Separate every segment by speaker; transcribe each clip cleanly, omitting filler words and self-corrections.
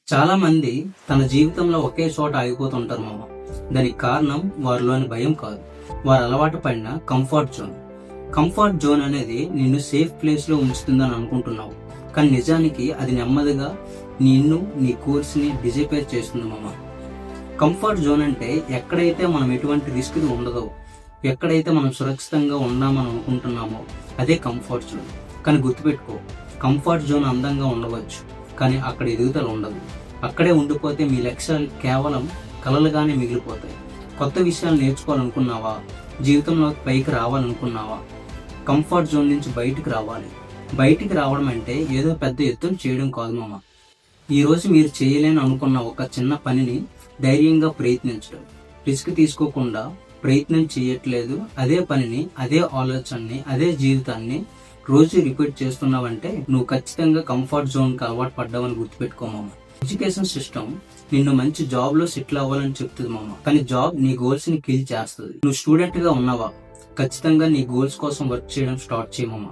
Speaker 1: చాలా మంది తన జీవితంలో ఒకే చోట ఆగిపోతుంటారు మామ. దానికి కారణం వారిలోని భయం కాదు, వారు అలవాటు పడిన కంఫర్ట్ జోన్. కంఫర్ట్ జోన్ అనేది నిన్ను సేఫ్ ప్లేస్ లో ఉంచుతుందని అనుకుంటున్నావు, కానీ నిజానికి అది నెమ్మదిగా నిన్ను నీ గోల్స్ ని డిజపేర్ చేస్తుంది మామ. కంఫర్ట్ జోన్ అంటే ఎక్కడైతే మనం ఎటువంటి రిస్క్ ఉండదో, ఎక్కడైతే మనం సురక్షితంగా ఉన్నామని అనుకుంటున్నామో అదే కంఫర్ట్ జోన్. కానీ గుర్తుపెట్టుకో, కంఫర్ట్ జోన్ అందంగా ఉండవచ్చు, కానీ అక్కడ ఎదుగుదల ఉండదు. అక్కడే ఉండిపోతే మీ లక్ష్యాలు కేవలం కలలుగానే మిగిలిపోతాయి. కొత్త విషయాలు నేర్చుకోవాలనుకున్నావా, జీవితంలో పైకి రావాలనుకున్నావా, కంఫర్ట్ జోన్ నుంచి బయటికి రావాలి. బయటికి రావడం అంటే ఏదో పెద్ద ఎత్తున చేయడం కాదు మామ. ఈరోజు మీరు చేయలేని అనుకున్న ఒక చిన్న పనిని ధైర్యంగా ప్రయత్నించడం. రిస్క్ తీసుకోకుండా ప్రయత్నం చేయట్లేదు, అదే పనిని, అదే ఆలోచనని, అదే జీవితాన్ని రోజు రిపీట్ చేస్తున్నావంటే నువ్వు ఖచ్చితంగా కంఫర్ట్ జోన్ కి అలవాటు పడ్డావని గుర్తుపెట్టుకో మామ. ఎడ్యుకేషన్ సిస్టమ్ నిన్ను మంచి జాబ్ లో సెటిల్ అవ్వాలని చెప్తుంది మామ, కానీ జాబ్ నీ గోల్స్ ని కిల్ చేస్తుంది. నువ్వు స్టూడెంట్ గా ఉన్నావా, ఖచ్చితంగా నీ గోల్స్ కోసం వర్క్ చేయడం స్టార్ట్ చేయమమ్మ.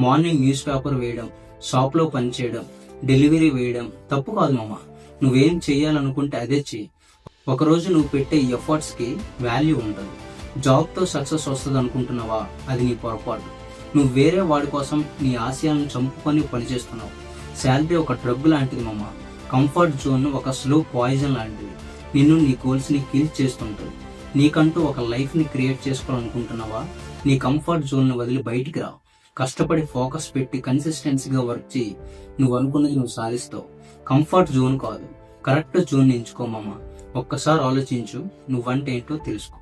Speaker 1: మార్నింగ్ న్యూస్ పేపర్ వేయడం, షాప్ లో పని చేయడం, డెలివరీ వేయడం తప్పు కాదు మామ. నువ్వేం చెయ్యాలనుకుంటే అదే చెయ్యి. ఒకరోజు నువ్వు పెట్టే ఎఫర్ట్స్ కి వాల్యూ ఉండదు. జాబ్ తో సక్సెస్ వస్తుంది అనుకుంటున్నావా, అది నీ పొరపాటు. నువ్వు వేరే వాడి కోసం నీ ఆశయాలను చంపుకొని పనిచేస్తున్నావు. శాలరీ ఒక డ్రగ్ లాంటిది మామ. కంఫర్ట్ జోన్ ఒక స్లో పాయిజన్ లాంటిది, నిన్ను నీ గోల్స్ ని కిల్ చేస్తుంటుంది. నీకంటూ ఒక లైఫ్ ని క్రియేట్ చేసుకోవాలనుకుంటున్నావా, నీ కంఫర్ట్ జోన్ ని వదిలి బయటికి రా. కష్టపడి ఫోకస్ పెట్టి కన్సిస్టెన్సీగా వర్క్ చేయి. నువ్వు అనుకున్నది నువ్వు సాధిస్తావు. కంఫర్ట్ జోన్ కాదు, కరెక్ట్ జోన్ ఎంచుకో మామ. ఒక్కసారి ఆలోచించు, నువ్వంటే ఏంటో తెలుసుకో.